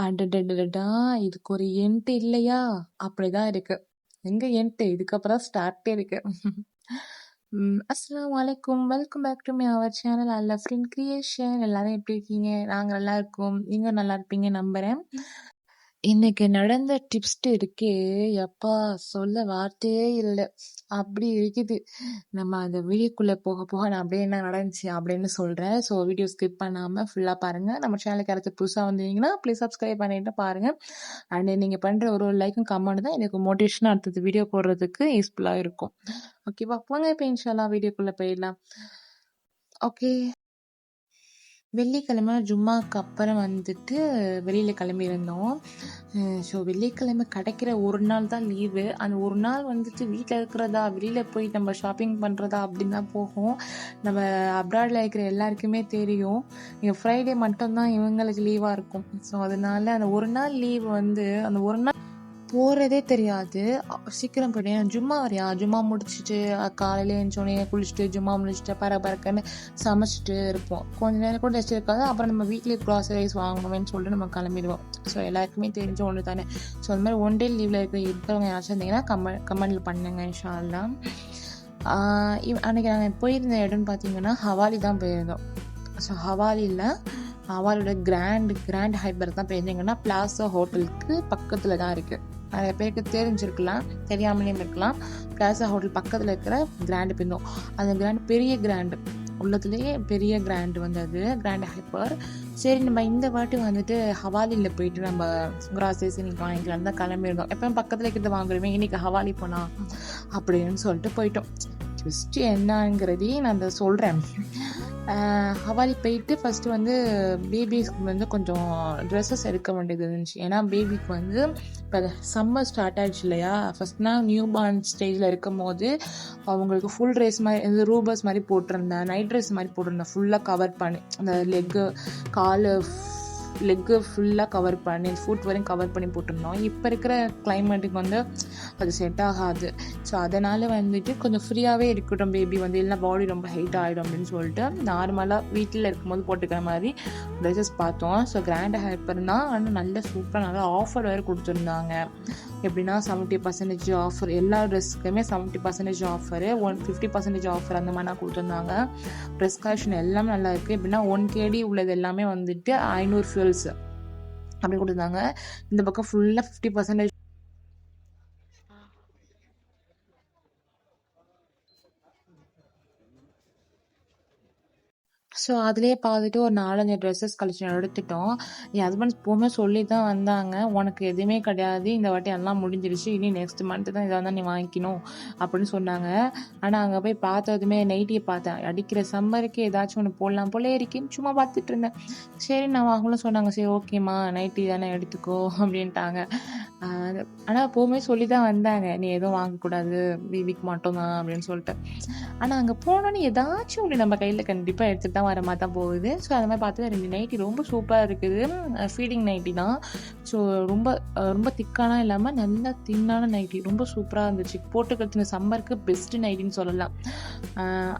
அடடடடா! இதுக்கு ஒரு எண்ட் இல்லையா? அப்படிதான் இருக்கு. எங்க எண்ட்? இதுக்கப்புறம் ஸ்டார்ட்டே இருக்கு. அஸ்ஸலாமு அலைக்கும். Welcome back to our channel அல்லஃப்ரின் கிரியேஷன். எல்லாரும் எப்படி இருக்கீங்க? நாங்க நல்லா இருக்கோம். நீங்க நல்லா இருப்பீங்க நம்புறேன். இன்னைக்கு நடந்த டிப்ஸ்ட் இருக்கே, யப்பா சொல்ல வார்த்தையே இல்ல. அப்படி இருக்குது. நம்ம அந்த வீடியோக்குள்ள போக போக நான் அப்படியே என்ன நடந்துச்சு அப்படின்னு சொல்றேன். ஸோ வீடியோ ஸ்கிப் பண்ணாம ஃபுல்லா பாருங்க. நம்ம சேனலுக்கு யாராச்சும் புதுசா வந்தீங்கன்னா ப்ளீஸ் சப்ஸ்கிரைப் பண்ணிட்டு பாருங்க. அண்ட் நீங்க பண்ற ஒரு லைக்கும் கமெண்ட் தான் எனக்கு மோட்டிவேஷனா அடுத்தது வீடியோ போடுறதுக்கு யூஸ்ஃபுல்லா இருக்கும். ஓகேவா? போங்க இப்போ இன்ஷால்லா வீடியோக்குள்ள போயிடலாம். ஓகே. வெள்ளிக்கிழமை ஜும்மாக்கு அப்புறம் வந்துட்டு வெளியில் கிளம்பியிருந்தோம். ஸோ வெள்ளிக்கிழமை கிடைக்கிற ஒரு நாள் தான் லீவு. அந்த ஒரு நாள் வந்துட்டு வீட்டில் இருக்கிறதா, வெளியில் போய் நம்ம ஷாப்பிங் பண்ணுறதா அப்படின்னு தான் போகும். நம்ம அப்ராடில் இருக்கிற எல்லாருக்குமே தெரியும். இங்கே ஃப்ரைடே மட்டும்தான் இவங்களுக்கு லீவாக இருக்கும். ஸோ அதனால அந்த ஒரு நாள் லீவ் வந்து அந்த ஒரு நாள் போகிறதே தெரியாது. சீக்கிரம் போயிட்டேன். ஜும்மா வரையா, ஜும்மா முடிச்சுட்டு காலையில் எழுந்தோடனே குளிச்சுட்டு ஜும்மா முடிச்சுட்டு பறக்குன்னு சமைச்சிட்டு இருப்போம். கொஞ்ச நேரம் கூட ரெஸ்ட் இருக்காது. அப்புறம் நம்ம வீக்லி க்ராசரிஸ் வாங்கணுமேன்னு சொல்லிட்டு நம்ம கிளம்பிடுவோம். ஸோ எல்லாருக்குமே தெரிஞ்ச ஒன்று தானே. ஸோ அந்த மாதிரி ஒன் டே லீவில் இருக்கிறவங்க யாராச்சும் இருந்தீங்கன்னா கமெண்டில் பண்ணுங்க இன்ஷா அல்லாஹ். அன்றைக்கி நாங்கள் போயிருந்த இடம்னு பார்த்தீங்கன்னா ஹவாலி தான் போயிருந்தோம். ஸோ ஹவாலியோட கிராண்ட் ஹைப்பர் தான் போயிருந்தீங்கன்னா பிளாசா ஹோட்டலுக்கு பக்கத்தில் தான் இருக்குது. நிறைய பேருக்கு தெரிஞ்சிருக்கலாம், தெரியாமலேயும் இருக்கலாம். பிளாசா ஹோட்டல் பக்கத்தில் இருக்கிற கிராண்டு போயிருந்தோம். அந்த கிராண்டு பெரிய கிராண்டு, உள்ளத்துலேயே பெரிய கிராண்டு வந்து அது கிராண்ட் ஹைப்பர். சரி நம்ம இந்த வாட்டி வந்துட்டு ஹவாலியில் போயிட்டு நம்ம கிராசரிஸ் இன்னைக்கு வாங்கிக்கலாம் தான் கிளம்பியிருந்தோம். எப்போ பக்கத்தில் இருக்கிறத வாங்குறோமே, இன்னைக்கு ஹவாலி போகலாம் அப்படின்னு சொல்லிட்டு போயிட்டோம். ட்விஸ்ட் என்னங்கிறதையும் நான் அதை சொல்கிறேன். ஹவாலி போயிட்டு ஃபஸ்ட்டு வந்து பேபிஸ்க்கு வந்து கொஞ்சம் ட்ரெஸ்ஸஸ் எடுக்க வேண்டியது இருந்துச்சு. ஏன்னா பேபிக்கு வந்து இப்போ சம்மர் ஸ்டார்ட் ஆகிடுச்சு இல்லையா. ஃபஸ்ட்னா நியூ பார்ன் ஸ்டேஜில் இருக்கும் போது அவங்களுக்கு ஃபுல் ட்ரெஸ் மாதிரி ரூபர்ஸ் மாதிரி போட்டிருந்தேன், நைட் ட்ரெஸ் மாதிரி போட்டிருந்தேன். ஃபுல்லாக கவர் பண்ணி அந்த லெக்கு ஃபுல்லாக கவர் பண்ணி ஃபுட் வரையும் கவர் பண்ணி போட்டிருந்தோம். இப்போ இருக்கிற கிளைமேட்டுக்கு வந்து அது செட் ஆகாது. ஸோ அதனால் வந்துட்டு கொஞ்சம் ஃப்ரீயாகவே இருக்கட்டும் பேபி வந்து, இல்லைனா பாடி ரொம்ப ஹைட் ஆகிடும் அப்படின்னு சொல்லிட்டு நார்மலாக வீட்டில் இருக்கும்போது போட்டுக்கிற மாதிரி ட்ரெஸ்ஸஸ் பார்த்தோம். ஸோ கிராண்ட் ஹைப்பர் தான். ஆனால் நல்ல சூப்பராக நல்லா ஆஃபர் வேறு கொடுத்துருந்தாங்க. எப்படின்னா 70% ஆஃபர், எல்லா ட்ரெஸ்ஸுக்குமே 70% ஆஃபரு, 50% ஆஃபர் அந்த மாதிரிலாம் கொடுத்துருந்தாங்க. ட்ரெஸ் கலெக்ஷன் எல்லாமே நல்லா இருக்குது. எப்படின்னா 1 KD உள்ளது எல்லாமே வந்துட்டு 500 ஃபியூல்ஸ் அப்படி கொடுத்துருந்தாங்க. இந்த பக்கம் ஃபுல்லாக 50% ஸோ அதிலே பார்த்துட்டு ஒரு 4-5 ட்ரெஸ்ஸஸ் கலெக்ஷன் எடுத்துட்டோம். என் ஹஸ்பண்ட் எப்போவுமே சொல்லி தான் வந்தாங்க, உனக்கு எதுவுமே கிடையாது, இந்த வாட்டி எல்லாம் முடிஞ்சிருச்சு, இனி நெக்ஸ்ட் மந்த்து தான் இதாக தான் நீ வாங்கிக்கணும் அப்படின்னு சொன்னாங்க. ஆனால் அங்கே போய் பார்த்ததுமே நைட்டியை பார்த்தேன். அடிக்கிற சம்மருக்கு ஏதாச்சும் ஒன்று போடலாம் போல இருக்கேன்னு சும்மா பார்த்துட்டு இருந்தேன். சரி நான் வாங்கலாம் சொன்னாங்க. சரி ஓகேம்மா நைட்டி தானே எடுத்துக்கோ அப்படின்ட்டாங்க. ஆனால் எப்போவுமே சொல்லி தான் வந்தாங்க, நீ எதுவும் வாங்கக்கூடாது, பேபிக்கு மட்டும்தான் அப்படின்னு சொல்லிட்டு. ஆனால் அங்கே போனோன்னே ஏதாச்சும் ஒன்று நம்ம கையில் கண்டிப்பாக எடுத்துகிட்டு தான் வர மாதிரி தான் போகுது. ஸோ அது மாதிரி பார்த்து 2 நைட்டி ரொம்ப சூப்பராக இருக்குது. ஃபீடிங் நைட்டி தான். ஸோ ரொம்ப திக்கான இல்லாமல் நல்லா தின்னான நைட்டி ரொம்ப சூப்பராக இருந்துச்சு. போட்டுக்கிறது இந்த சம்மருக்கு பெஸ்ட்டு நைட்டின்னு சொல்லலாம்.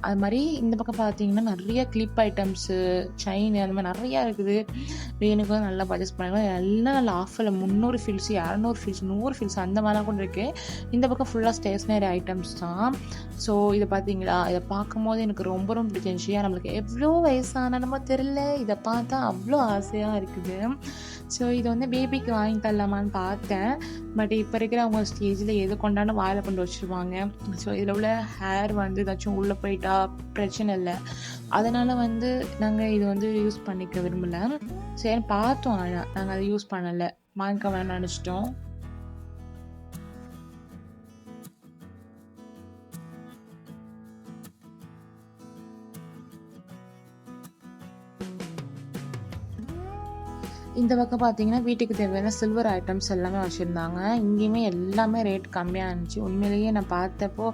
அது மாதிரி இந்த பக்கம் பார்த்தீங்கன்னா நிறைய கிளிப் ஐட்டம்ஸு, செயின் அந்த மாதிரி நிறையா இருக்குது. வேணுக்கு நல்லா பர்ச்சேஸ் பண்ணாங்க. எல்லாம் நல்ல ஆஃபரில் 300 ஃபீல்ஸ், 200 ஃபீல்ஸ், 100 ஃபீல்ஸ் அந்த மாதிரிலாம் கூட இருக்குது. இந்த பக்கம் ஃபுல்லாக ஸ்டேஷ்னரி ஐட்டம்ஸ் தான். ஸோ இதை பார்த்தீங்களா, இதை பார்க்கும்போது எனக்கு ரொம்ப ரொம்ப பிடிச்சிருந்துச்சு. நம்மளுக்கு எவ்வளோ வயசானமோ தெரில, இதை பார்த்தா அவ்வளோ ஆசையாக இருக்குது. ஸோ இது வந்து பேபிக்கு வாங்கி தரலாமான்னு பார்த்தேன். பட் இப்போ இருக்கிற அவங்க ஸ்டேஜில் எது கொண்டாலும் வாயில் கொண்டு வச்சுருவாங்க. ஸோ இதில் உள்ள ஹேர் வந்து ஏதாச்சும் உள்ளே போயிட்டா பிரச்சனை இல்லை. அதனால் வந்து நாங்கள் இது வந்து யூஸ் பண்ணிக்க விரும்பலை. சரி பார்த்தோம், ஆனால் நாங்கள் அதை யூஸ் பண்ணலை, வாங்கிக்க வேணும்னு நினச்சிட்டோம். இந்த பக்கம் பார்த்தீங்கன்னா வீட்டுக்கு தேவையான சில்வர் ஐட்டம்ஸ் எல்லாமே வச்சுருந்தாங்க. இங்கேயுமே எல்லாமே ரேட் கம்மியாக இருந்துச்சு. உண்மையிலேயே நான் பார்த்தப்போ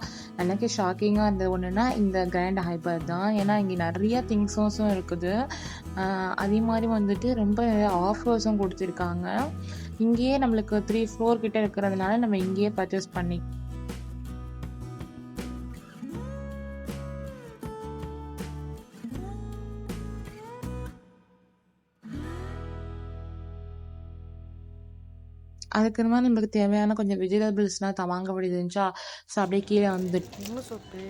எனக்கு ஷாக்கிங்காக இருந்தது ஒன்றுனா இந்த கிராண்ட் ஹைப்பர் தான். ஏன்னா இங்கே நிறைய திங்ஸஸும் இருக்குது. அதே மாதிரி வந்துட்டு ரொம்ப ஆஃபர்ஸும் கொடுத்துருக்காங்க. இங்கேயே நம்மளுக்கு 3 ஃப்ளோர் கிட்டே இருக்கிறதுனால நம்ம இங்கேயே பர்ச்சேஸ் பண்ணி அதுக்கப்புறமா நம்மளுக்கு தேவையான கொஞ்சம் வெஜிடபிள்ஸ்லாம் வாங்க வேண்டியது இருந்துச்சா, ஸோ அப்படியே கீழே வந்துட்டு விம்மு சோப்பு,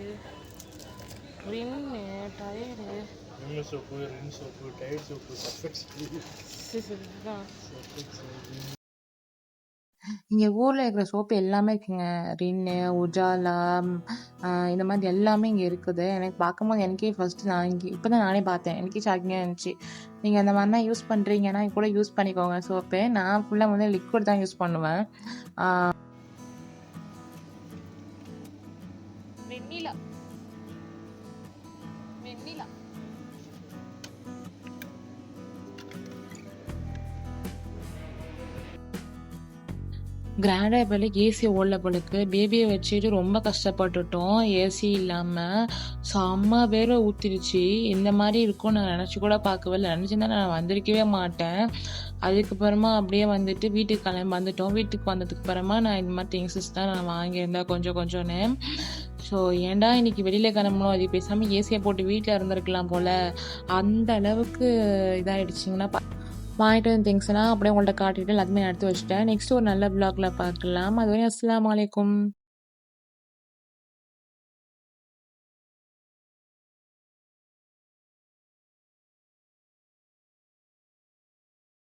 ரின்னு, டயரு, விம்மு சோப்பு, ரின் சோப்பு, டயர் சோப்பு, சர்ஃபெக்ஸ் இதுதான். இங்கே ஊரில் இருக்கிற சோப்பு எல்லாமே இருக்குங்க. ரின்னு, உஜாலா, இந்த மாதிரி எல்லாமே இங்கே இருக்குது. எனக்கு பார்க்கும்போது எனக்கே ஃபஸ்ட்டு நான் இப்போ தான் நானே பார்த்தேன். எனக்கே ஷாக்கிங்காக இருந்துச்சு. நீங்கள் அந்த மாதிரிலாம் யூஸ் பண்ணுறீங்கன்னா கூட யூஸ் பண்ணிக்கோங்க சோப்பு. நான் ஃபுல்லாக வந்து லிக்விட் தான் யூஸ் பண்ணுவேன். வெண்ணிலா வெண்ணிலா கிராண்டாக இப்போ ஏசி ஓடல போலுக்கு. பேபியை வச்சுட்டு ரொம்ப கஷ்டப்பட்டுட்டோம் ஏசி இல்லாமல். செம்ம வேர்வை ஊற்றிடுச்சு. இந்த மாதிரி இருக்கும் நான் நினச்சி கூட பார்க்கவே இல்லை. நினச்சிருந்தா நான் வந்திருக்கவே மாட்டேன். அதுக்கப்புறமா அப்படியே வந்துட்டு வீட்டுக்கு வந்துட்டோம். வீட்டுக்கு வந்ததுக்கு அப்புறமா நான் இந்த மாதிரி திங்ஸஸ் தான் நான் வாங்கியிருந்தேன் கொஞ்சம்னு. ஸோ ஏன்டா இன்னைக்கு வெளியில் கிளம்பணும், அது பேசாமல் ஏசியை போட்டு வீட்டில் இருந்திருக்கலாம் போல். அந்த அளவுக்கு இதாகிடுச்சிங்கன்னா வாங்கிட்டு வந்த திங்ஸ்லாம் அப்படியே உங்கள்கிட்ட காட்டிட்டு எல்லாத்தையுமே எடுத்து வச்சுட்டேன். நெக்ஸ்ட் ஒரு நல்ல விளாக்ல பார்க்கலாம். அதுவரை அஸ்ஸலாமு அலைக்கும்.